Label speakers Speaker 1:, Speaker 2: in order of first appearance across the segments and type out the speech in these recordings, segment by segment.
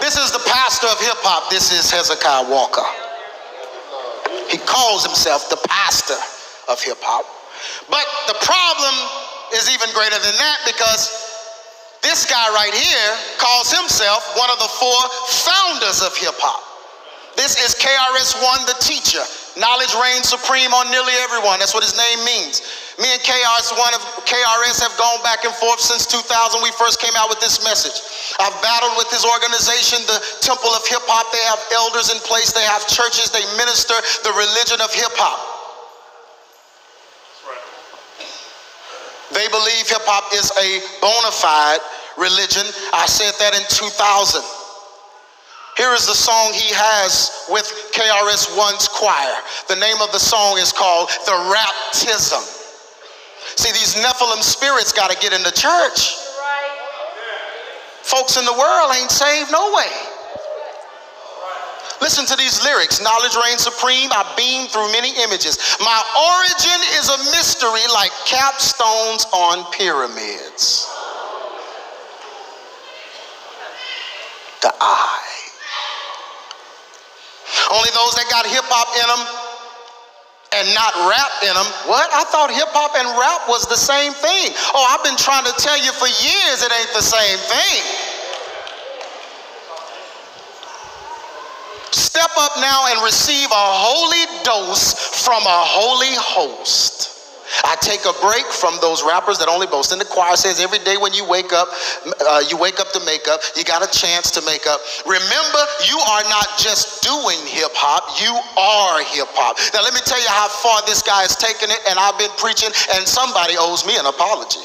Speaker 1: This is the pastor of hip hop. This is Hezekiah Walker. He calls himself the pastor of hip hop. But the problem is even greater than that, because this guy right here calls himself one of the 4 founders of hip hop. This is KRS-One, the teacher. Knowledge reigns supreme on nearly everyone. That's what his name means. Me and KRS have gone back and forth since 2000. We first came out with this message. I've battled with his organization, the Temple of Hip Hop. They have elders in place. They have churches. They minister the religion of hip hop. They believe hip hop is a bona fide religion. I said that in 2000. Here is the song he has with KRS-One's choir. The name of the song is called The Raptism. See, these Nephilim spirits got to get in the church. Folks in the world ain't saved no way. Listen to these lyrics. Knowledge reigns supreme. I beam through many images. My origin is a mystery like capstones on pyramids. The eye. Only those that got hip-hop in them and not rap in them. What? I thought hip-hop and rap was the same thing. Oh, I've been trying to tell you for years it ain't the same thing. Step up now and receive a holy dose from a holy host. I take a break from those rappers that only boast. And the choir says every day when you wake up to make up. You got a chance to make up. Remember, you are not just doing hip hop, you are hip hop. Now let me tell you how far this guy has taken it, and I've been preaching, and somebody owes me an apology.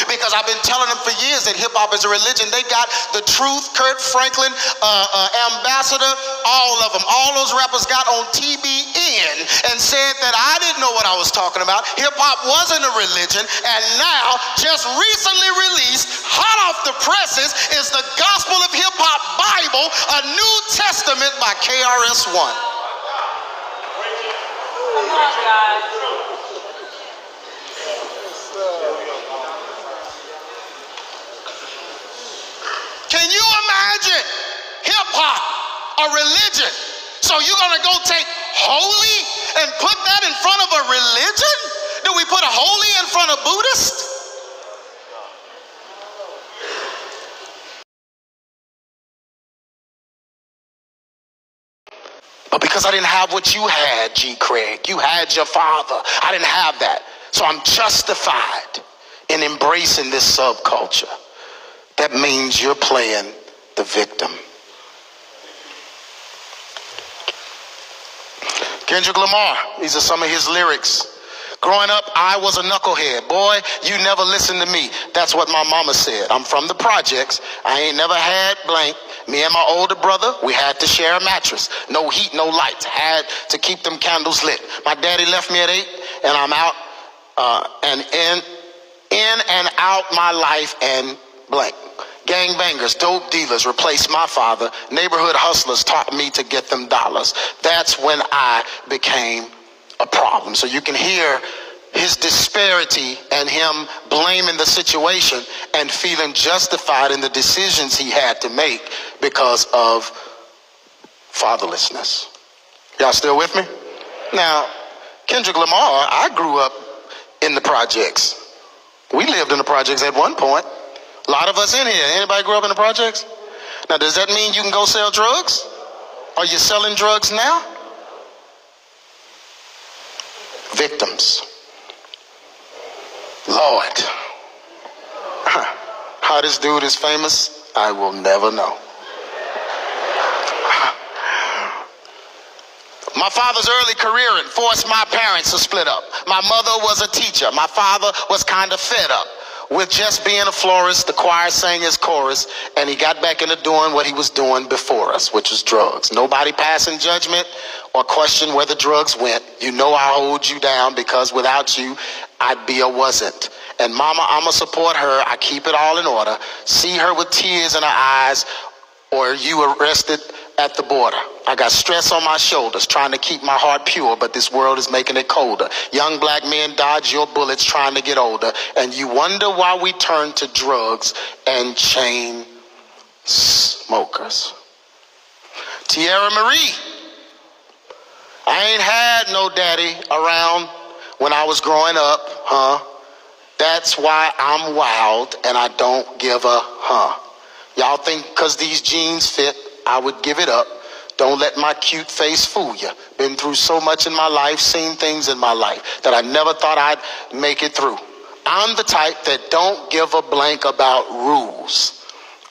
Speaker 1: Because I've been telling them for years that hip-hop is a religion. They got The Truth, Kurt Franklin, Ambassador, all of them. All those rappers got on TBN and said that I didn't know what I was talking about. Hip-hop wasn't a religion. And now, just recently released, hot off the presses, is the Gospel of Hip-Hop Bible, a New Testament by KRS-One.
Speaker 2: Come on, guys.
Speaker 1: Can you imagine hip-hop, a religion? So you're going to go take holy and put that in front of a religion? Do we put a holy in front of Buddhist? But because I didn't have what you had, G. Craig, you had your father. I didn't have that. So I'm justified in embracing this subculture. That means you're playing the victim. Kendrick Lamar, these are some of his lyrics. Growing up, I was a knucklehead. Boy, you never listened to me. That's what my mama said. I'm from the projects. I ain't never had blank. Me and my older brother, we had to share a mattress. No heat, no lights. Had to keep them candles lit. My daddy left me at 8, and I'm out and in and out my life and blank. Gangbangers, dope dealers replaced my father. Neighborhood hustlers taught me to get them dollars. That's when I became a problem. So you can hear his disparity and him blaming the situation and feeling justified in the decisions he had to make because of fatherlessness. Y'all still with me? Now, Kendrick Lamar, I grew up in the projects. We lived in the projects at one point. A lot of us in here. Anybody grew up in the projects? Now, does that mean you can go sell drugs? Are you selling drugs now? Victims. Lord. How this dude is famous, I will never know. My father's early career forced my parents to split up. My mother was a teacher. My father was kind of fed up with just being a florist. The choir sang his chorus, and he got back into doing what he was doing before us, which was drugs. Nobody passing judgment or question where the drugs went. You know I hold you down because without you, I'd be a wasn't. And mama, I'ma support her. I keep it all in order. See her with tears in her eyes, or you arrested at the border. I got stress on my shoulders trying to keep my heart pure, but this world is making it colder. Young black men dodge your bullets trying to get older, and you wonder why we turn to drugs and chain smokers. Tierra Marie. I ain't had no daddy around when I was growing up, huh? That's why I'm wild and I don't give a huh. Y'all think because these jeans fit, I would give it up. Don't let my cute face fool you. Been through so much in my life, seen things in my life that I never thought I'd make it through. I'm the type that don't give a blank about rules.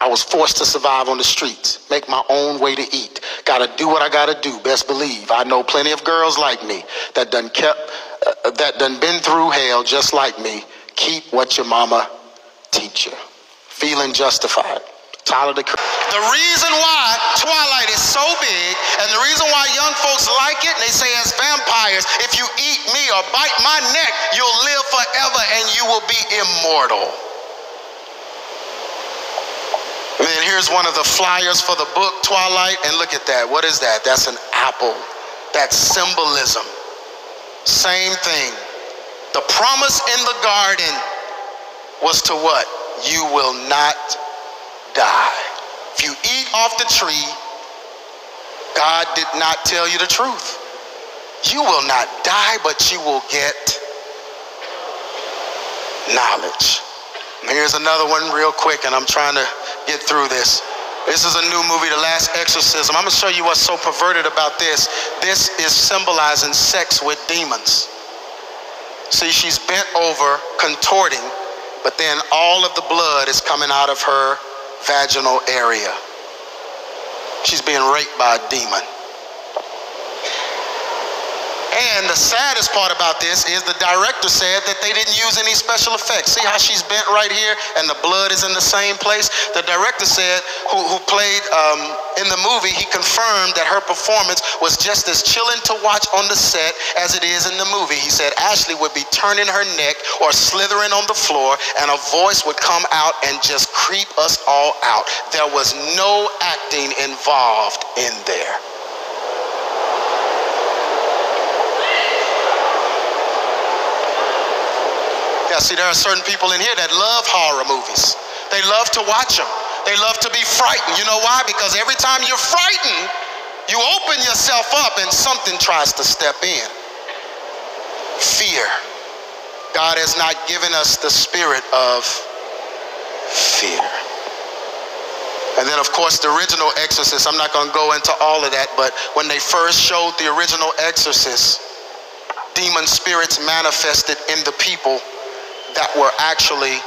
Speaker 1: I was forced to survive on the streets, make my own way to eat. Gotta do what I gotta do, best believe. I know plenty of girls like me that done been through hell just like me. Keep what your mama teach you. Feeling justified. Tyler, the reason why Twilight is so big and the reason why young folks like it, and they say as vampires, if you eat me or bite my neck, you'll live forever and you will be immortal. And then here's one of the flyers for the book Twilight, and look at that. What is that? That's an apple. That's symbolism. Same thing. The promise in the garden was to what? You will not die. If you eat off the tree, God did not tell you the truth. You will not die, but you will get knowledge. And here's another one real quick, and I'm trying to get through this. This is a new movie, The Last Exorcism. I'm going to show you what's so perverted about this. This is symbolizing sex with demons. See, she's bent over, contorting, but then all of the blood is coming out of her vaginal area. She's being raped by a demon. And the saddest part about this is the director said that they didn't use any special effects. See how she's bent right here and the blood is in the same place? The director said, who played in the movie, he confirmed that her performance was just as chilling to watch on the set as it is in the movie. He said Ashley would be turning her neck or slithering on the floor and a voice would come out and just creep us all out. There was no acting involved in there. Yeah, see, there are certain people in here that love horror movies. They love to watch them. They love to be frightened. You know why? Because every time you're frightened, you open yourself up and something tries to step in. Fear. God has not given us the spirit of fear. And then, of course, the original Exorcist, I'm not going to go into all of that, but when they first showed the original Exorcist, demon spirits manifested in the people that were actually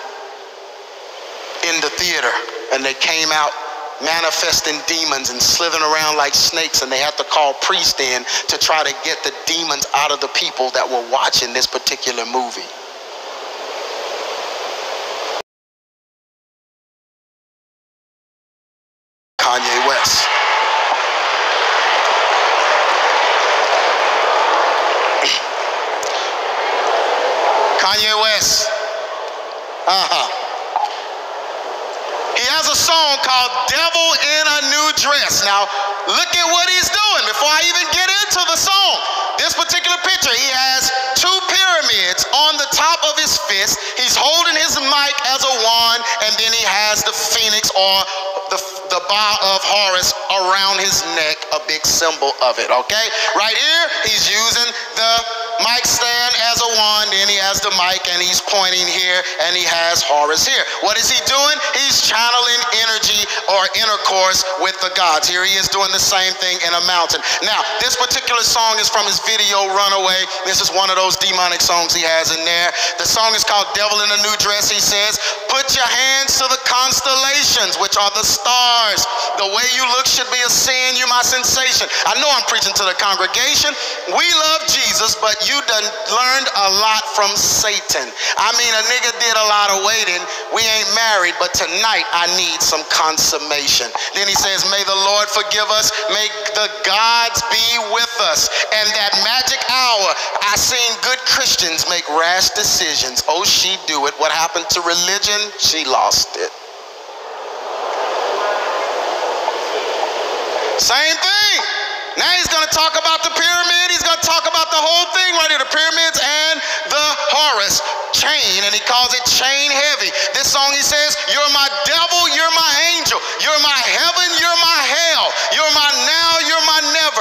Speaker 1: in the theater, and they came out manifesting demons and slithering around like snakes, and they had to call priests in to try to get the demons out of the people that were watching this particular movie. Kanye West. Kanye West. He has a song called Devil in a New Dress. Now, look at what he's doing before I even get into the song. This particular picture, he has two pyramids on the top of his fist. He's holding his mic as a wand, and then he has the phoenix or the bow of Horus around his neck, a big symbol of it, okay? Right here, he's using the mic stand as a wand, and he has the mic, and he's pointing here, and he has Horus here. What is he doing? He's channeling energy or intercourse with the gods. Here he is doing the same thing in a mountain. Now, this particular song is from his video Runaway. This is one of those demonic songs he has in there. The song is called Devil in a New Dress. He says, put your hands to the constellations, which are the stars. The way you look should be a sin. You're my sensation. I know I'm preaching to the congregation. We love Jesus, but you done learned a lot from Satan. I mean, a nigga did a lot of waiting. We ain't married, but tonight I need some consummation. Then he says, may the Lord forgive us. May the gods be with us. And that magic hour, I seen good Christians make rash decisions. Oh, she do it. What happened to religion? She lost it. Same thing. Now he's going to talk about the pyramid. He's going to talk about the whole thing right here, the pyramids and the Horus chain, and he calls it chain heavy. This song, he says, you're my devil, you're my angel. You're my heaven, you're my hell. You're my now, you're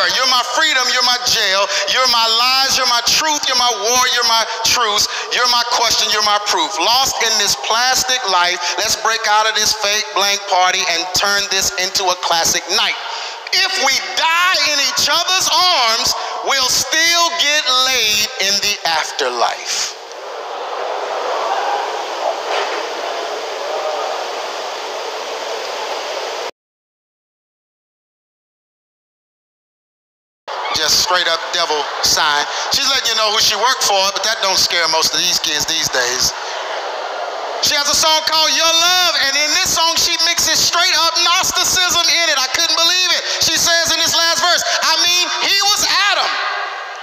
Speaker 1: her. You're my freedom, you're my jail, you're my lies, you're my truth, you're my war, you're my truth, you're my question, you're my proof. Lost in this plastic life, let's break out of this fake blank party and turn this into a classic night. If we die in each other's arms, we'll still get laid in the afterlife. Just straight up devil sign. She's letting you know who she worked for, but that don't scare most of these kids these days. She has a song called Your Love, and in this song she mixes straight up Gnosticism in it. I couldn't believe it. She says in this last verse, I mean, he was Adam,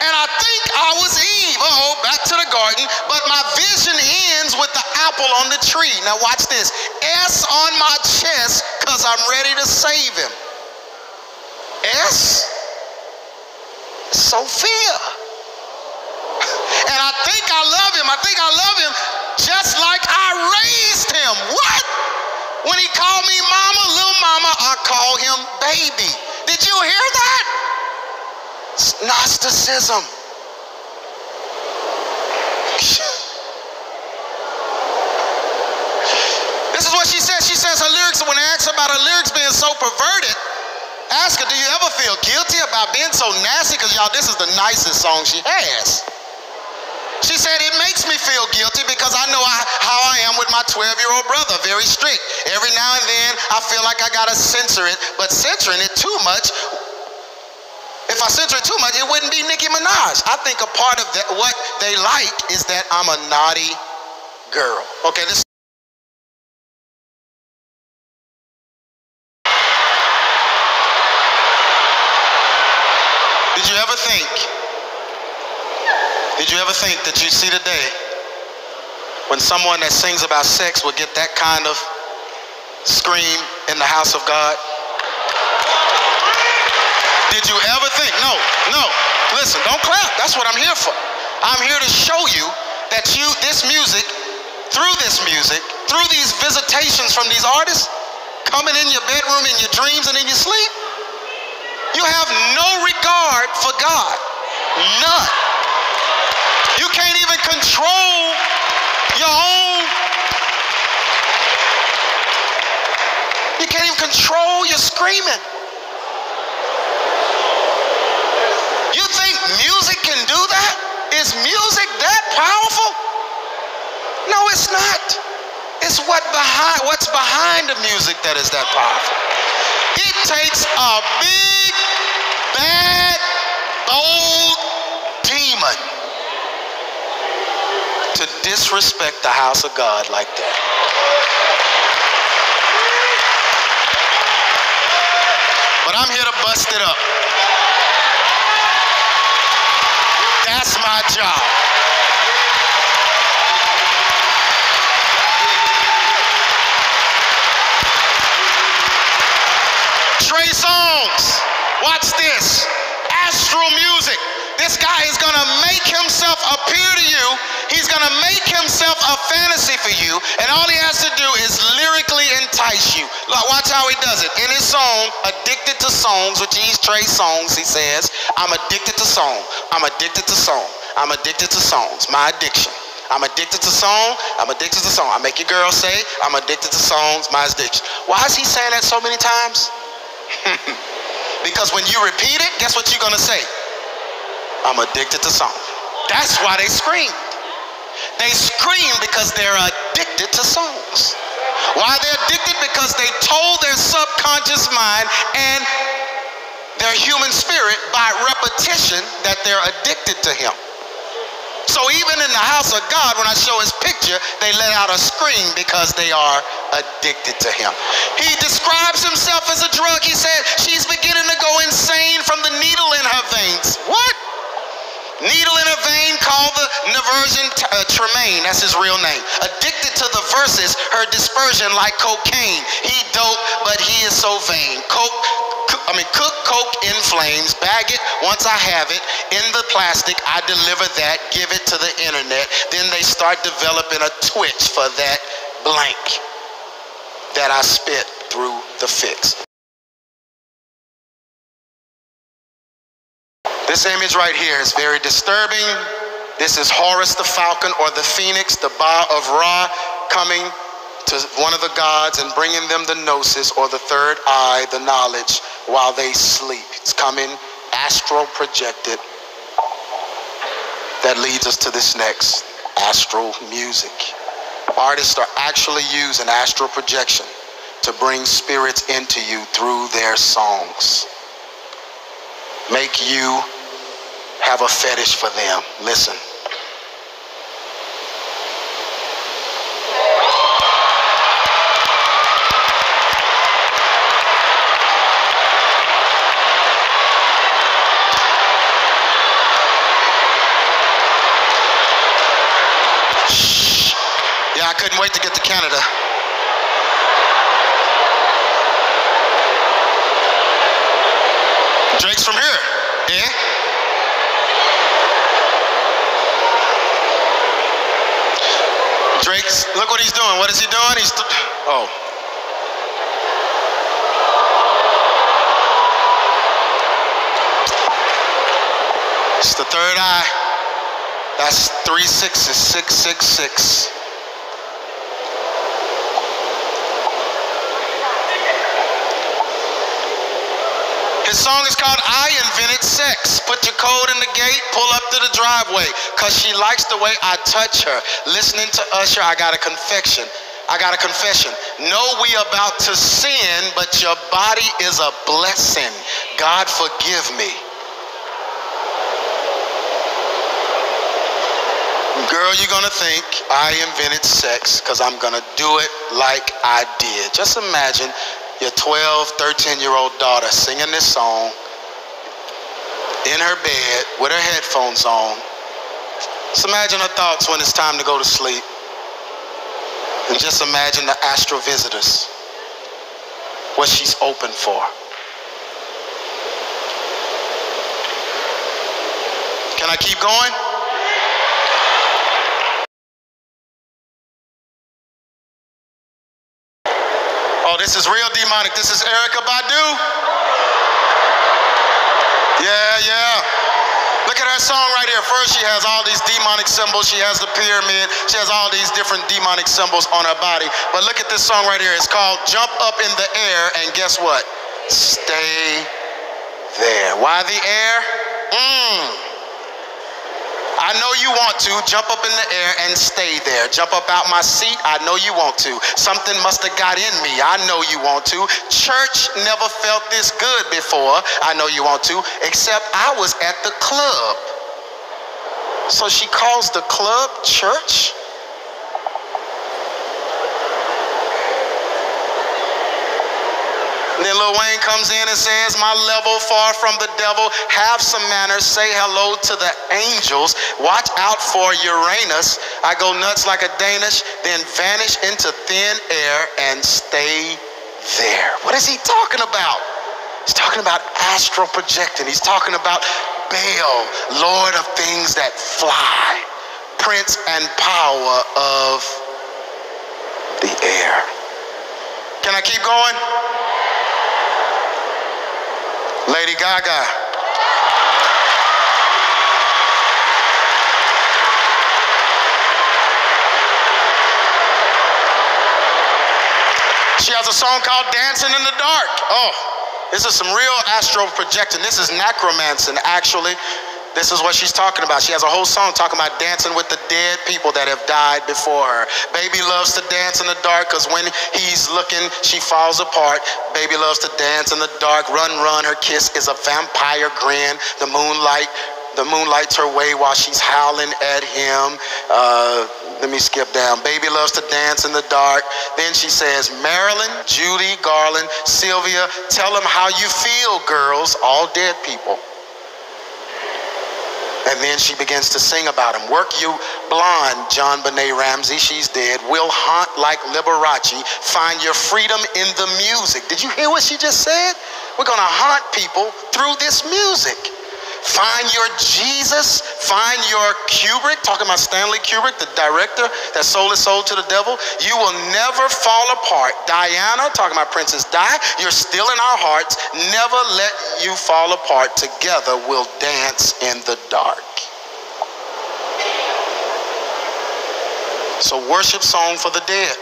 Speaker 1: and I think I was Eve. Uh-oh, back to the garden, but my vision ends with the apple on the tree. Now watch this. S on my chest, because I'm ready to save him. S? Sophia. And I think I love him. I think I love him just like I raised him. What? When he called me mama, little mama, I call him baby. Did you hear that? It's Gnosticism. This is what she says. She says her lyrics, when I ask about her lyrics being so perverted, ask her, do you ever feel guilty about being so nasty? Because y'all, this is the nicest song she has. She said, it makes me feel guilty because I know how I am with my 12-year-old brother, very strict. Every now and then, I feel like I gotta censor it, but censoring it too much, if I censor it too much, it wouldn't be Nicki Minaj. I think a part of what they like is that I'm a naughty girl. Okay, this. Did you ever think that you see today when someone that sings about sex would get that kind of scream in the house of God? Did you ever think? No. Listen, don't clap. That's what I'm here for. I'm here to show you that this music, through these visitations from these artists, coming in your bedroom, in your dreams, and in your sleep, you have no regard for God. None. You can't even control your own. You can't even control your screaming. You think music can do that? Is music that powerful? No, it's not. It's what's behind the music that is that powerful. It takes a big, bad, bold demon to disrespect the house of God like that. But I'm here to bust it up. That's my job. Trey Songz, watch this. Astral music. This guy is going to make himself appear to you. He's going to make himself a fantasy for you. And all he has to do is lyrically entice you. Watch how he does it. In his song, Addicted to Songs, which is Trey Songz, he says, I'm addicted to song. I'm addicted to song. I'm addicted to songs. My addiction. I'm addicted to song. I'm addicted to song. I make your girl say, I'm addicted to songs. My addiction. Why is he saying that so many times? Because when you repeat it, guess what you're going to say? I'm addicted to song. That's why they scream. They scream because they're addicted to songs. Why they're addicted? Because they told their subconscious mind and their human spirit by repetition that they're addicted to him. So even in the house of God, when I show his picture, they let out a scream because they are addicted to him. He describes himself as a drug. He said, she's beginning to go insane from the needle in her veins. What? Needle in her vein, called the Nerversion Tremaine. That's his real name. Addicted to the verses, her dispersion like cocaine. He dope, but he is so vain. Cook coke in flames, bag it once I have it in the plastic. I deliver that, give it to the internet. Then they start developing a twitch for that blank that I spit through the fix. This image right here is very disturbing. This is Horus the falcon, or the phoenix, the Ba of Ra, coming to one of the gods and bringing them the gnosis, or the third eye, the knowledge, while they sleep. It's coming astral projected. That leads us to this next, astral music. Artists are actually using astral projection to bring spirits into you through their songs. Make you have a fetish for them. Listen. Shh. Yeah, I couldn't wait to get to Canada. Drake's from here, yeah? Drake's, look what he's doing. What is he doing? Oh. It's the third eye. That's 3 6s, 666. His song is called I Invented Sex. Put your code in the gate, pull up to the driveway, cause she likes the way I touch her. Listening to Usher, I got a confession. No, we about to sin, but your body is a blessing. God forgive me. Girl, you're gonna think I invented sex, cause I'm gonna do it like I did. Just imagine your 12, 13-year-old daughter singing this song in her bed with her headphones on. Just imagine her thoughts when it's time to go to sleep. And just imagine the astral visitors, what she's open for. Can I keep going? Oh, this is real demonic. This is Erykah Badu. Yeah. Look at her song right here. First, she has all these demonic symbols. She has the pyramid. She has all these different demonic symbols on her body. But look at this song right here. It's called Jump Up in the Air, and guess what? Stay there. Why the air? I know you want to jump up in the air and stay there. Jump up out my seat. I know you want to. Something must have got in me. I know you want to. Church never felt this good before. I know you want to. Except I was at the club. So she calls the club church? And then Lil Wayne comes in and says, my level far from the devil, have some manners, say hello to the angels, watch out for Uranus. I go nuts like a Danish, then vanish into thin air and stay there. What is he talking about? He's talking about astral projecting. He's talking about Baal, Lord of things that fly, Prince and power of the air. Can I keep going? Lady Gaga. She has a song called Dancing in the Dark. Oh, this is some real astral projecting. This is necromancy, actually. This is what she's talking about. She has a whole song talking about dancing with the dead people that have died before her. Baby loves to dance in the dark because when he's looking, she falls apart. Baby loves to dance in the dark. Run, run, her kiss is a vampire grin. The moonlight's her way while she's howling at him. Let me skip down. Baby loves to dance in the dark. Then she says, Marilyn, Judy, Garland, Sylvia, tell them how you feel, girls, all dead people. And then she begins to sing about him. Work you blonde, John Benet Ramsey, she's dead. We'll haunt like Liberace. Find your freedom in the music. Did you hear what she just said? We're gonna haunt people through this music. Find your Jesus, find your Kubrick, talking about Stanley Kubrick, the director that sold his soul to the devil. You will never fall apart. Diana, talking about Princess Di, you're still in our hearts. Never let you fall apart. Together we'll dance in the dark. So worship song for the dead.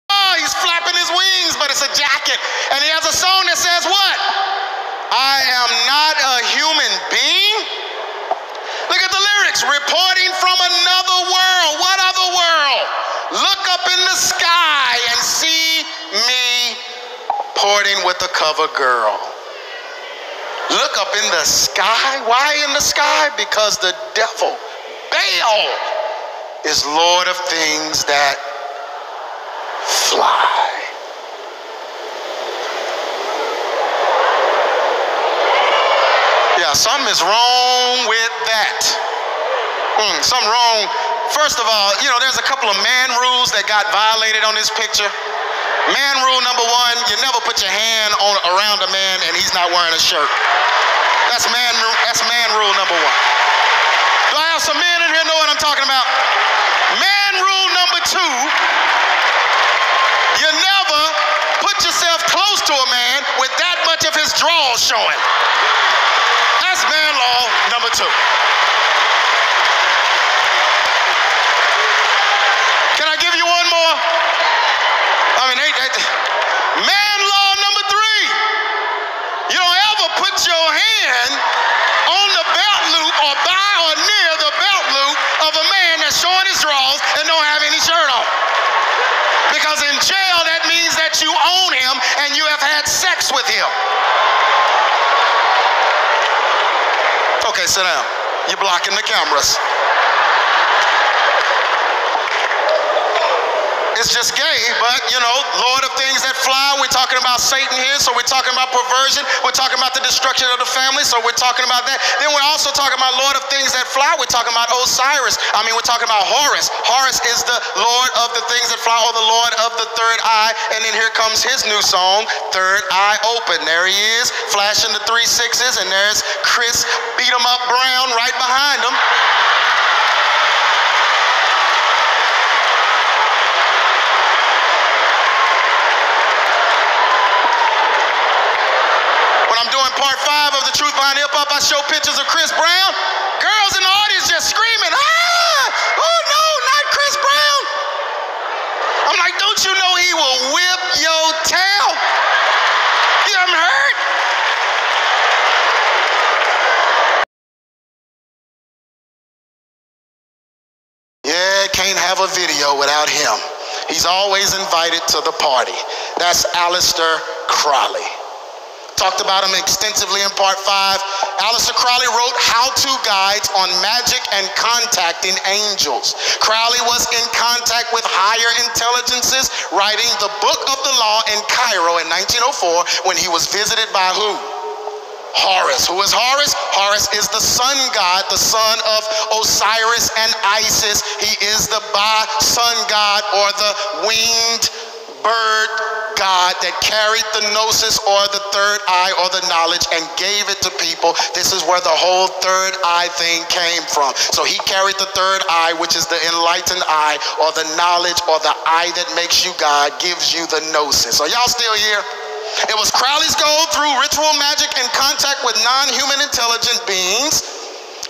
Speaker 1: Oh, he's flapping his wings, but it's a jacket. And he has a song that says what? I am not a human being. Look at the lyrics. Reporting from another world. What other world? Look up in the sky and see me porting with a cover girl. Look up in the sky. Why in the sky? Because the devil, Baal, is Lord of things that fly. Yeah, something is wrong with that. Something wrong. First of all, you know, there's a couple of man rules that got violated on this picture. Man rule number one, you never put your hand around a man and he's not wearing a shirt. That's man rule number one. Do I have some men in here know what I'm talking about? Man rule number two, you never put yourself close to a man with that much of his drawers showing. That's man law number two. Can I give you one more? Man law number three. You don't ever put your hand on the belt loop or by or near the belt loop of a man that's showing his drawers and don't have any shirt on. Because in jail, that means that you own him and you have had sex with him. Okay, sit down. You're blocking the cameras. It's just gay, but you know, Lord of things that fly, we're talking about Satan here, so we're talking about perversion, we're talking about the destruction of the family, so we're talking about that. Then we're also talking about Lord of things that fly, we're talking about Osiris. We're talking about Horus. Horus is the Lord of the things that fly, or the Lord of the third eye, and then here comes his new song, Third Eye Open. There he is, flashing the 3 6s, and there's Chris Beat 'em Up Brown right behind him. Part 5 of the Truth Behind Hip Hop, I show pictures of Chris Brown. Girls in the audience just screaming, ah! Oh no, not Chris Brown! I'm like, don't you know he will whip your tail? You haven't heard? Yeah, can't have a video without him. He's always invited to the party. That's Aleister Crowley. Talked about him extensively in part 5. Aleister Crowley wrote how-to guides on magic and contacting angels. Crowley was in contact with higher intelligences, writing the Book of the Law in Cairo in 1904 when he was visited by who? Horus. Who is Horus? Horus is the sun god, the son of Osiris and Isis. He is the sun god, or the winged bird God that carried the gnosis, or the third eye, or the knowledge, and gave it to people. This is where the whole third eye thing came from. So he carried the third eye, which is the enlightened eye, or the knowledge, or the eye that makes you God, gives you the gnosis. Are y'all still here? It was Crowley's goal, through ritual magic and contact with non-human intelligent beings,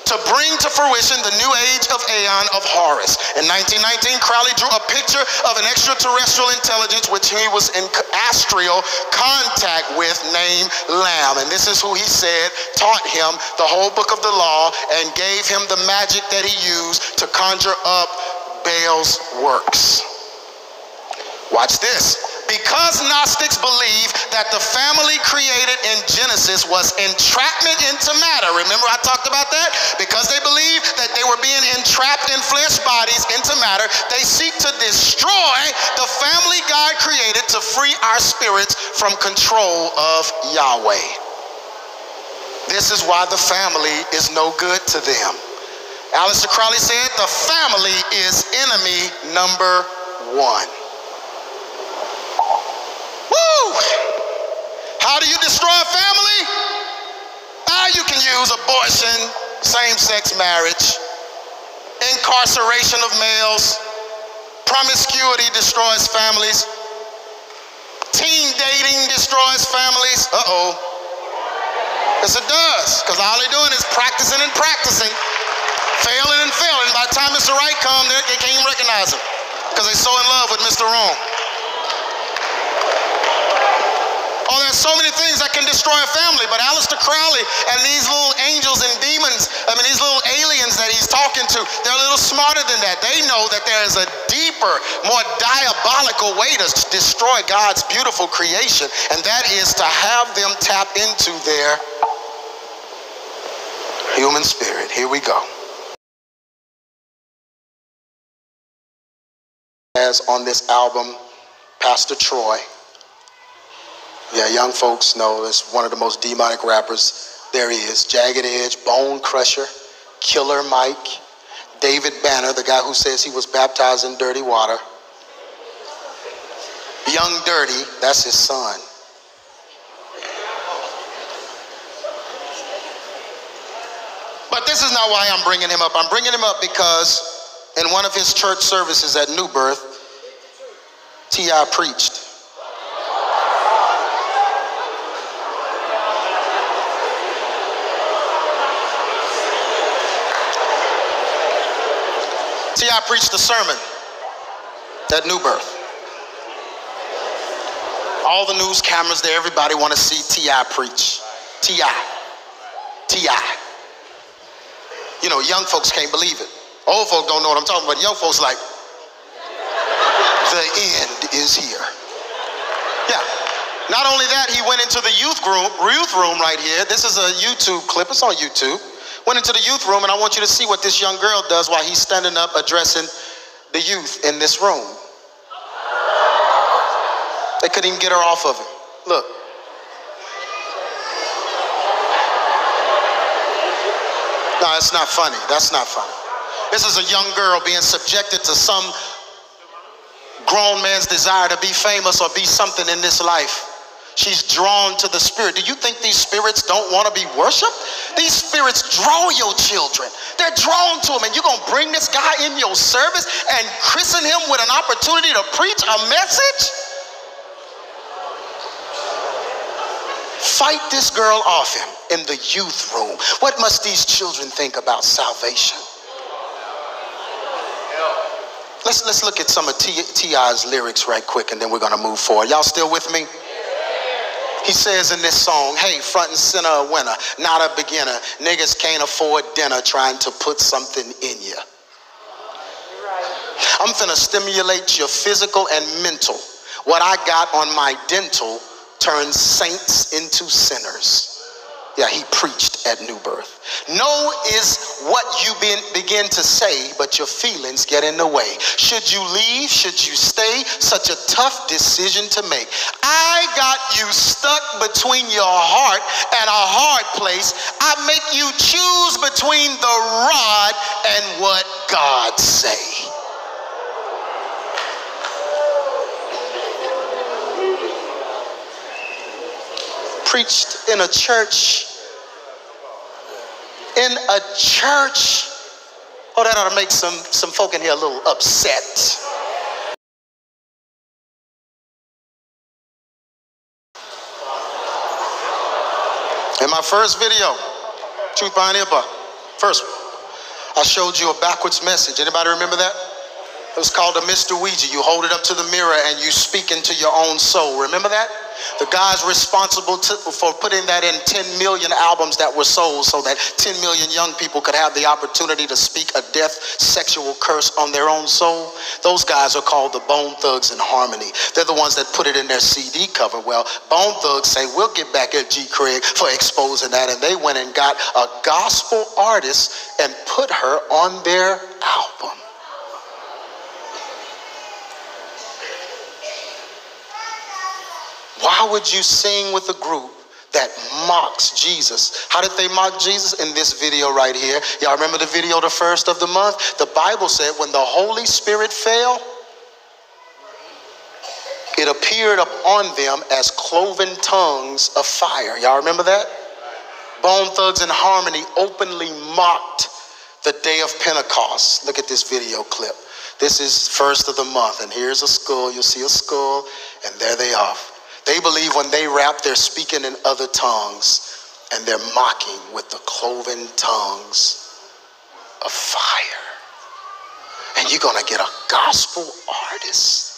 Speaker 1: to bring to fruition the new age of Aeon of Horus. In 1919, Crowley drew a picture of an extraterrestrial intelligence which he was in astral contact with, named Lamb. And this is who he said taught him the whole book of the law and gave him the magic that he used to conjure up Baal's works. Watch this. Because Gnostics believe that the family created in Genesis was entrapment into matter. Remember I talked about that? Because they believe that they were being entrapped in flesh bodies into matter, they seek to destroy the family God created to free our spirits from control of Yahweh. This is why the family is no good to them. Aleister Crowley said the family is enemy number 1. Woo! How How do you destroy a family? You can use abortion, same-sex marriage, incarceration of males, promiscuity destroys families, teen dating destroys families. Yes, it does, because all they're doing is practicing and practicing, failing and failing. By the time Mr. Right comes, they can't even recognize him because they're so in love with Mr. Wrong. Oh, there's so many things that can destroy a family, but Aleister Crowley and these little angels and demons, these little aliens that he's talking to, they're a little smarter than that. They know that there is a deeper, more diabolical way to destroy God's beautiful creation, and that is to have them tap into their human spirit. Here we go. As on this album, Pastor Troy. Yeah, young folks know it's one of the most demonic rappers there is. Jagged Edge, Bone Crusher, Killer Mike, David Banner, the guy who says he was baptized in dirty water. Young Dirty, that's his son. But this is not why I'm bringing him up. I'm bringing him up because in one of his church services at New Birth, T.I. preached. T.I. preached a sermon at New Birth. All the news cameras there, everybody want to see T.I. preach. T.I. You know, young folks can't believe it. Old folks don't know what I'm talking about. Young folks like, the end is here. Yeah. Not only that, he went into the youth room right here. This is a YouTube clip. It's on YouTube. Went into the youth room, and I want you to see what this young girl does while he's standing up addressing the youth in this room. They couldn't even get her off of him. Look. No, it's not funny. That's not funny. This is a young girl being subjected to some grown man's desire to be famous or be something in this life. She's drawn to the spirit. Do you think these spirits don't want to be worshiped? These spirits draw your children. They're drawn to them, and you're going to bring this guy in your service and christen him with an opportunity to preach a message? Fight this girl off him in the youth room. What must these children think about salvation? Let's look at some of T.I.'s lyrics right quick, and then we're going to move forward. Y'all still with me? He says in this song, hey, front and center a winner, not a beginner. Niggas can't afford dinner trying to put something in you. I'm finna stimulate your physical and mental. What I got on my dental turns saints into sinners. Yeah, he preached at New Birth. No is what you begin to say, but your feelings get in the way. Should you leave? Should you stay? Such a tough decision to make. I got you stuck between your heart and a hard place. I make you choose between the rod and what God say. Preached in a church. Oh, that ought to make some folk in here a little upset. In my first video, Truth Behind the Above, first one, I showed you a backwards message. Anybody remember that? It was called a Mr. Ouija. You hold it up to the mirror and you speak into your own soul. Remember that? The guy's responsible for putting that in 10 million albums that were sold so that 10 million young people could have the opportunity to speak a death sexual curse on their own soul. Those guys are called the Bone Thugs and Harmony. They're the ones that put it in their CD cover. Well, Bone Thugs say, we'll get back at G. Craig for exposing that. And they went and got a gospel artist and put her on their album. Why would you sing with a group that mocks Jesus? How did they mock Jesus? In this video right here. Y'all remember the video, the first of the month? The Bible said when the Holy Spirit fell, It appeared upon them as cloven tongues of fire. Y'all remember that? Bone Thugs and Harmony openly mocked the day of Pentecost. Look at this video clip. This is first of the month, and here's a skull. You'll see a skull, and there they are. They believe when they rap, they're speaking in other tongues, and they're mocking with the cloven tongues of fire. And you're going to get a gospel artist.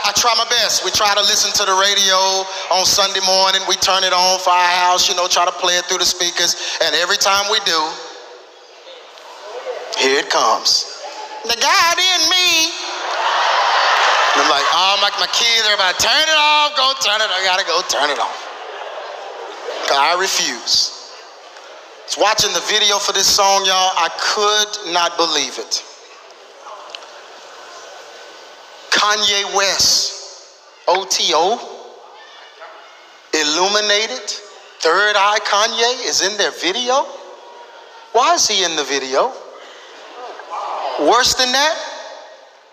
Speaker 1: I try my best. We try to listen to the radio on Sunday morning. We turn it on for our house, try to play it through the speakers. And every time we do, here it comes. The God in me. And I'm like, oh, my kids are about to turn it off, go turn it off. I gotta go turn it off. I refuse. I was watching the video for this song, y'all. I could not believe it. Kanye West, OTO, Illuminated, Third Eye Kanye is in their video. Why is he in the video? Worse than that,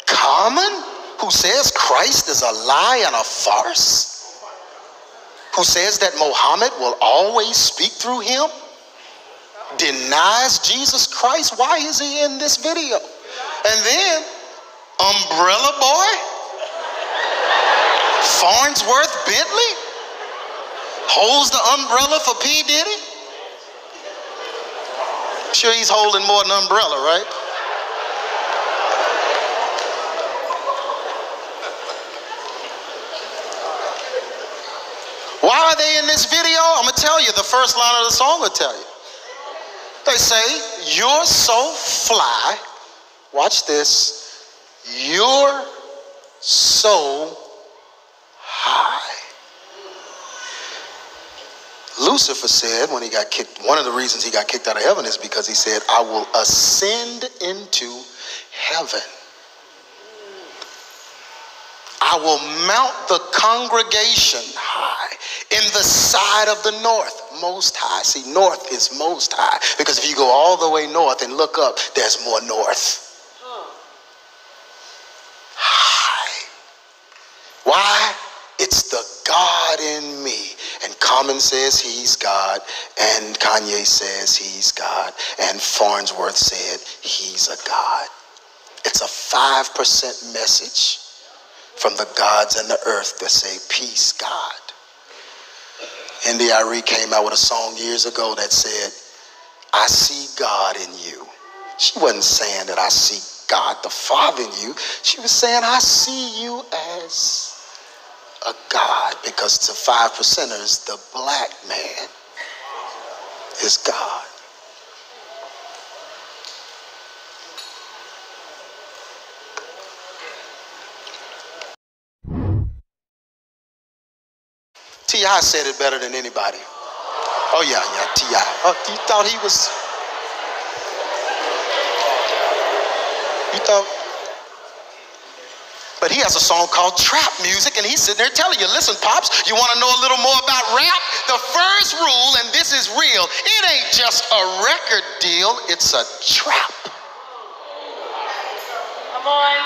Speaker 1: Common, who says Christ is a lie and a farce, who says that Muhammad will always speak through him, denies Jesus Christ. Why is he in this video? And then Umbrella Boy, Farnsworth Bentley, holds the umbrella for P. Diddy. I'm sure he's holding more than an umbrella, right? Why are they in this video? I'm going to tell you. The first line of the song will tell you. They say, you're so fly. Watch this. You're so high. Lucifer said when he got kicked, one of the reasons he got kicked out of heaven is because he said, I will ascend into heaven. I will mount the congregation high in the side of the north, most high. See, north is most high because if you go all the way north and look up, there's more north. Why? It's the God in me. And Common says he's God, and Kanye says he's God, and Farnsworth said he's a God. It's a 5% message from the gods and the earth that say, peace, God. India.Arie came out with a song years ago that said, I see God in you. She wasn't saying that I see God the Father in you. She was saying, I see you as a God, because to 5%ers, the black man is God. T.I. said it better than anybody. Oh yeah, T.I. Oh, you thought he was, you thought? But he has a song called Trap Music, and he's sitting there telling you, listen, Pops, you want to know a little more about rap? The first rule, and this is real, it ain't just a record deal, it's a trap.
Speaker 2: Come on.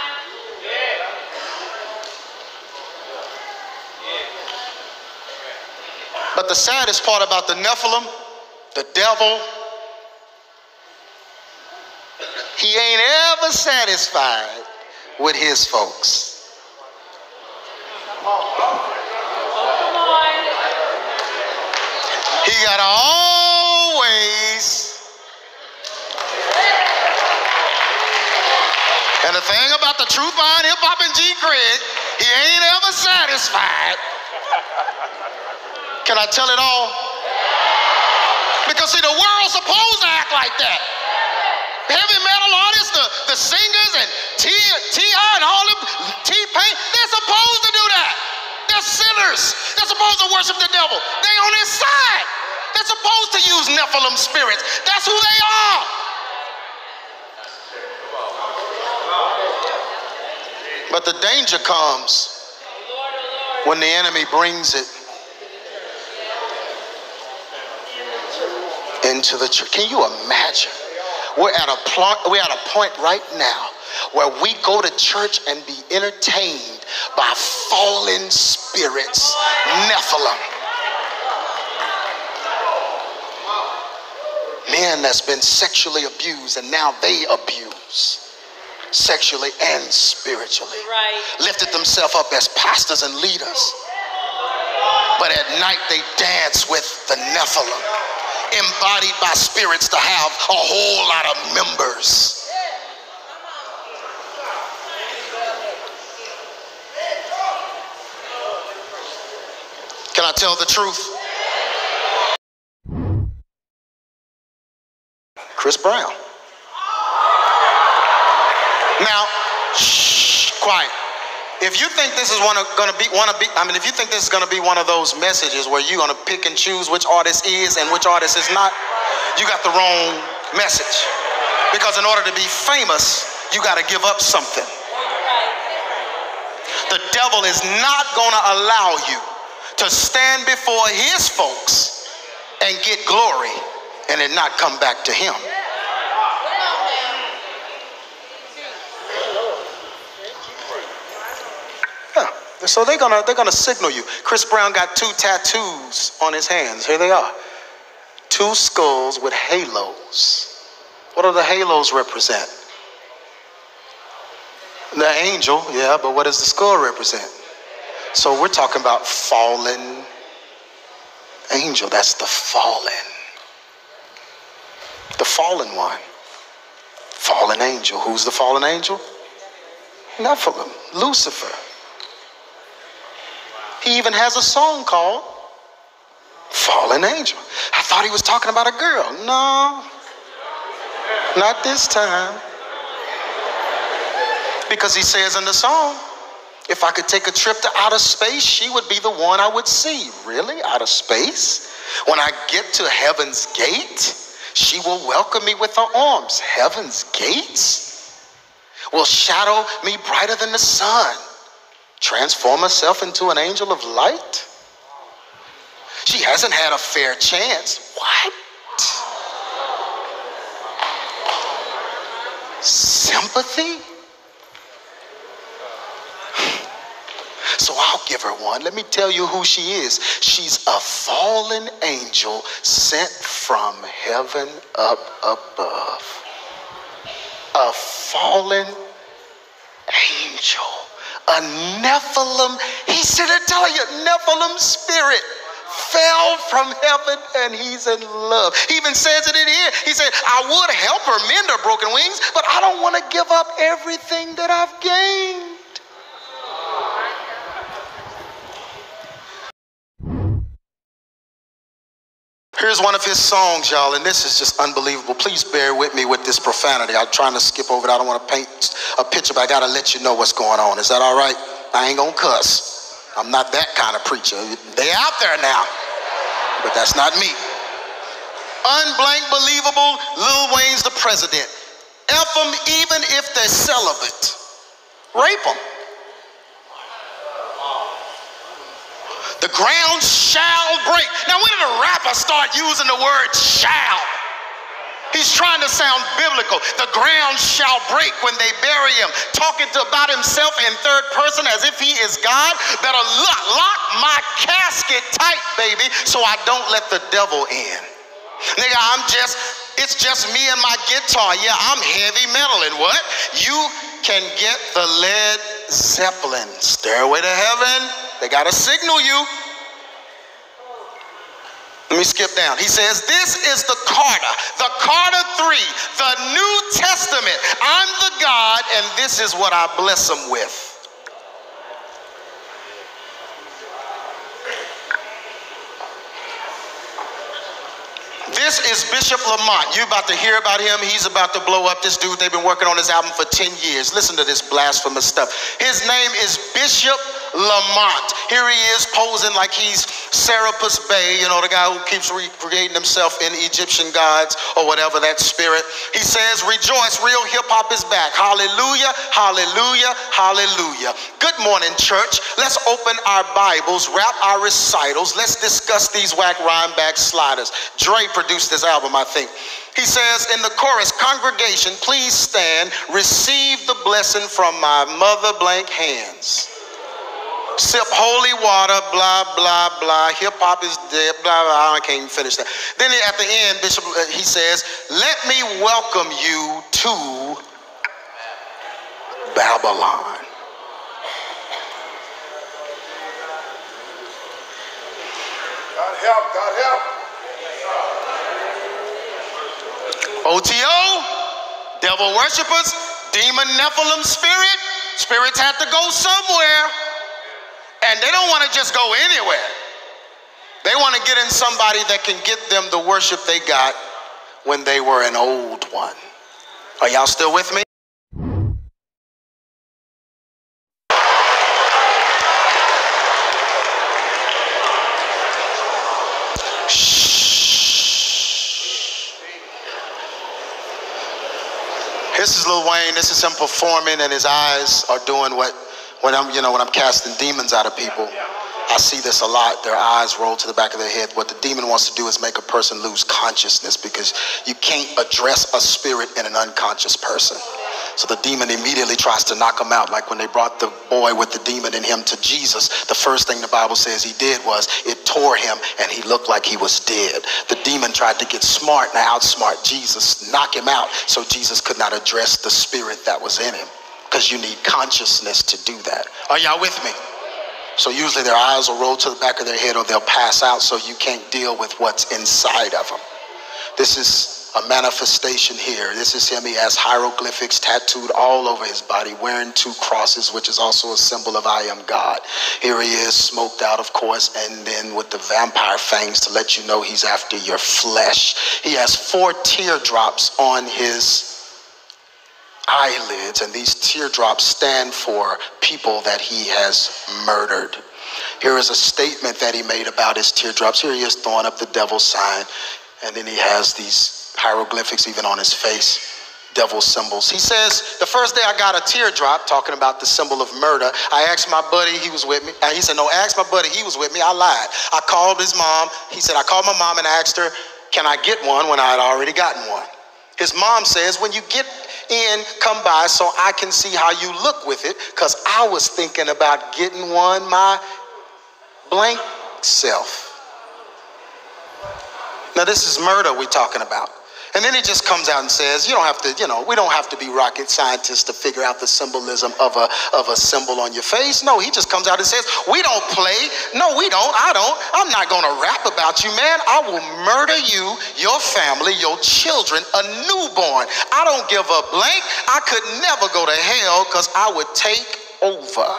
Speaker 1: But the saddest part about the Nephilim, the devil, he ain't ever satisfied with his folks. He got always. And the thing about the Truth Behind Hip Hop and G. Craig, he ain't ever satisfied. Can I tell it all? Because see, the world's supposed to act like that. Heavy metal artists, the singers, and T.I. and all them, T-Pain, they're supposed to do that. They're sinners. They're supposed to worship the devil. They on his side. They're supposed to use Nephilim spirits. That's who they are. But the danger comes when the enemy brings it into the church. Can you imagine? We're at a point right now where we go to church and be entertained by fallen spirits, Nephilim. Men that's been sexually abused and now they abuse sexually and spiritually.
Speaker 2: Right.
Speaker 1: Lifted themselves up as pastors and leaders. But at night they dance with the Nephilim, embodied by spirits to have a whole lot of members. Can I tell the truth? Chris Brown. Now, shh, quiet. If you think this is if you think this is gonna be one of those messages where you're gonna pick and choose which artist is and which artist is not, you got the wrong message. Because in order to be famous, you gotta give up something. The devil is not gonna allow you to stand before his folks and get glory and it not come back to him. So they're gonna signal you. Chris Brown got 2 tattoos on his hands. Here they are. 2 skulls with halos. What do the halos represent? The angel, yeah, but what does the skull represent? So we're talking about fallen angel. That's the fallen one. Fallen angel. Who's the fallen angel? Nephilim, Lucifer. He even has a song called Fallen Angel. I thought he was talking about a girl. No, not this time. Because he says in the song, if I could take a trip to outer space, she would be the one I would see. Really? Outer space? When I get to heaven's gate, she will welcome me with her arms. Heaven's gates will shadow me brighter than the sun. Transform herself into an angel of light? She hasn't had a fair chance. What? Sympathy? So I'll give her one. Let me tell you who she is. She's a fallen angel sent from heaven up above. A fallen angel. A Nephilim, he said, I'm telling you, Nephilim spirit fell from heaven and he's in love. He even says it in here. He said, I would help her mend her broken wings, but I don't want to give up everything that I've gained. Here's one of his songs, y'all, and this is just unbelievable. Please bear with me with this profanity. I'm trying to skip over it. I don't want to paint a picture, but I got to let you know what's going on. Is that all right? I ain't going to cuss. I'm not that kind of preacher. They're out there now, but that's not me. Unblank believable, Lil Wayne's the president. F them even if they're celibate. Rape them. The ground shall break. Now, when did a rapper start using the word shall? He's trying to sound biblical. The ground shall break when they bury him. Talking about himself in third person as if he is God. Better lock my casket tight, baby, so I don't let the devil in. Nigga, it's just me and my guitar. Yeah, I'm heavy metal. And what? You can get the Led Zeppelin. Stairway to Heaven. They got to signal you. Let me skip down. He says, this is the Carter 3, the New Testament. I'm the God, and this is what I bless them with. This is Bishop Lamont. You're about to hear about him. He's about to blow up. This dude, they've been working on this album for 10 years. Listen to this blasphemous stuff. His name is Bishop Lamont. Here he is posing like he's Serapis Bey, you know, the guy who keeps recreating himself in Egyptian gods or whatever that spirit. He says, rejoice, real hip hop is back. Hallelujah, hallelujah, hallelujah. Good morning, church. Let's open our Bibles, wrap our recitals. Let's discuss these whack rhyme backsliders. Dre produced this album, I think. He says in the chorus, congregation, please stand, receive the blessing from my mother blank hands. Sip holy water, blah, blah, blah. Hip hop is dead, blah, blah. I can't even finish that. Then at the end, Bishop, he says, let me welcome you to Babylon.
Speaker 3: God help, God help.
Speaker 1: OTO, devil worshipers, demon Nephilim spirits have to go somewhere. And they don't want to just go anywhere. They want to get in somebody that can get them the worship they got when they were an old one. Are y'all still with me? This is Lil Wayne. This is him performing, and his eyes are doing when I'm casting demons out of people. I see this a lot. Their eyes roll to the back of their head. What the demon wants to do is make a person lose consciousness, because you can't address a spirit in an unconscious person. So the demon immediately tries to knock him out. Like when they brought the boy with the demon in him to Jesus, the first thing the Bible says he did was it tore him and he looked like he was dead. The demon tried to get smart and outsmart Jesus, knock him out, so Jesus could not address the spirit that was in him, because you need consciousness to do that. Are y'all with me? So usually their eyes will roll to the back of their head or they'll pass out, so you can't deal with what's inside of them. This is a manifestation here. This is him. He has hieroglyphics tattooed all over his body, wearing 2 crosses, which is also a symbol of I am God. Here he is, smoked out, of course, and then with the vampire fangs to let you know he's after your flesh. He has 4 teardrops on his eyelids, and these teardrops stand for people that he has murdered. Here is a statement that he made about his teardrops. Here he is throwing up the devil sign, and then he has these hieroglyphics even on his face, devil symbols. He says, the first day I got a teardrop, talking about the symbol of murder, I asked my buddy, he was with me. He said, no, ask my buddy, he was with me. I lied. I called his mom. He said, I called my mom and asked her, can I get one, when I had already gotten one? His mom says, when you get in, come by so I can see how you look with it, because I was thinking about getting one my blank self. Now this is murder we're talking about. And then he just comes out and says, we don't have to be rocket scientists to figure out the symbolism of a symbol on your face. No, he just comes out and says, we don't play. No, we don't. I don't. I'm not going to rap about you, man. I will murder you, your family, your children, a newborn. I don't give a blank. I could never go to hell, because I would take over.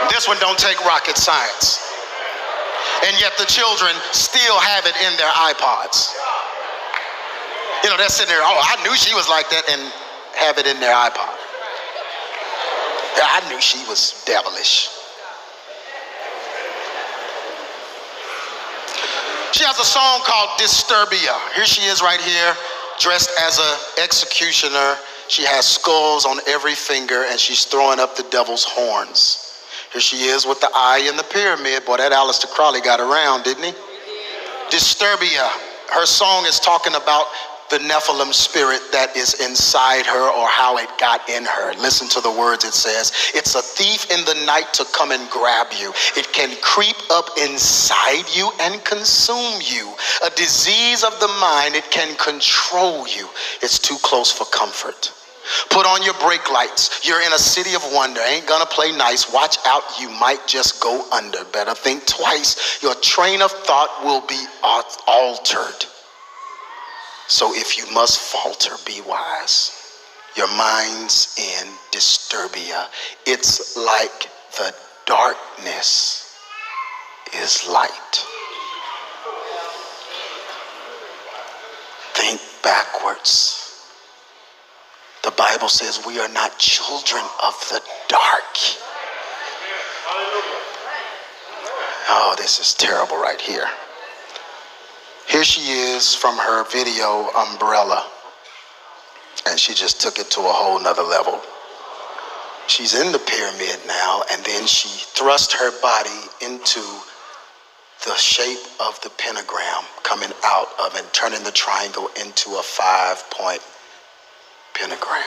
Speaker 1: This one don't take rocket science. And yet the children still have it in their iPods. They're sitting there, oh, I knew she was like that, and have it in their iPod. Yeah, I knew she was devilish. She has a song called Disturbia. Here she is right here, dressed as an executioner. She has skulls on every finger, and she's throwing up the devil's horns. Here she is with the eye in the pyramid. Boy, that Aleister Crowley got around, didn't he? Disturbia. Her song is talking about the Nephilim spirit that is inside her, or how it got in her. Listen to the words it says. It's a thief in the night to come and grab you. It can creep up inside you and consume you. A disease of the mind, it can control you. It's too close for comfort. Put on your brake lights. You're in a city of wonder. Ain't gonna play nice. Watch out, you might just go under. Better think twice. Your train of thought will be altered. So if you must falter, be wise. Your mind's in disturbia. It's like the darkness is light. backwards. The Bible says we are not children of the dark. Oh, this is terrible right here. Here she is from her video Umbrella. And she just took it to a whole nother level. She's in the pyramid now, and then she thrust her body into the shape of the pentagram, coming out of and turning the triangle into a 5-point pentagram.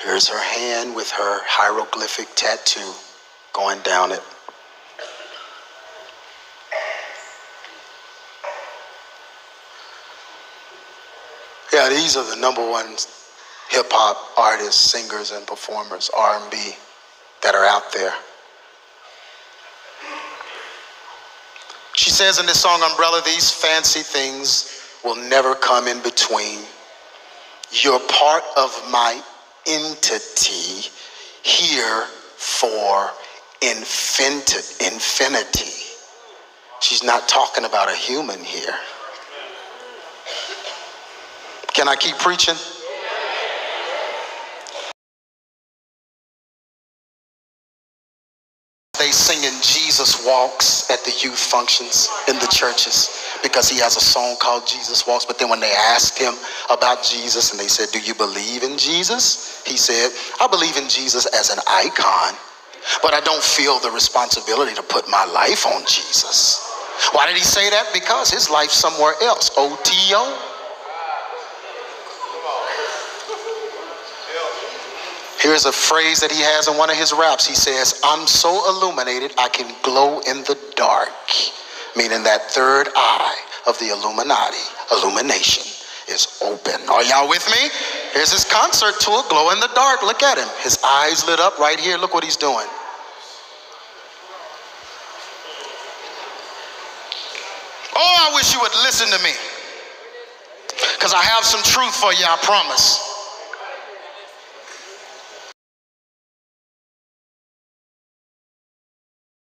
Speaker 1: Here's her hand with her hieroglyphic tattoo going down it. Yeah, these are the #1 hip-hop artists, singers, and performers, R&B, that are out there. She says in this song, Umbrella, these fancy things will never come in between. You're part of my entity here for infinity. She's not talking about a human here. Can I keep preaching? They singing Jesus Walks at the youth functions in the churches because he has a song called Jesus Walks. But then when they asked him about Jesus and they said, do you believe in Jesus? He said, I believe in Jesus as an icon, but I don't feel the responsibility to put my life on Jesus. Why did he say that? Because his life's somewhere else. OTO. Here's a phrase that he has in one of his raps. He says, I'm so illuminated I can glow in the dark. Meaning that third eye of the Illuminati, illumination, is open. Are y'all with me? Here's his concert tour, Glow in the Dark. Look at him. His eyes lit up right here. Look what he's doing. Oh, I wish you would listen to me, because I have some truth for you, I promise.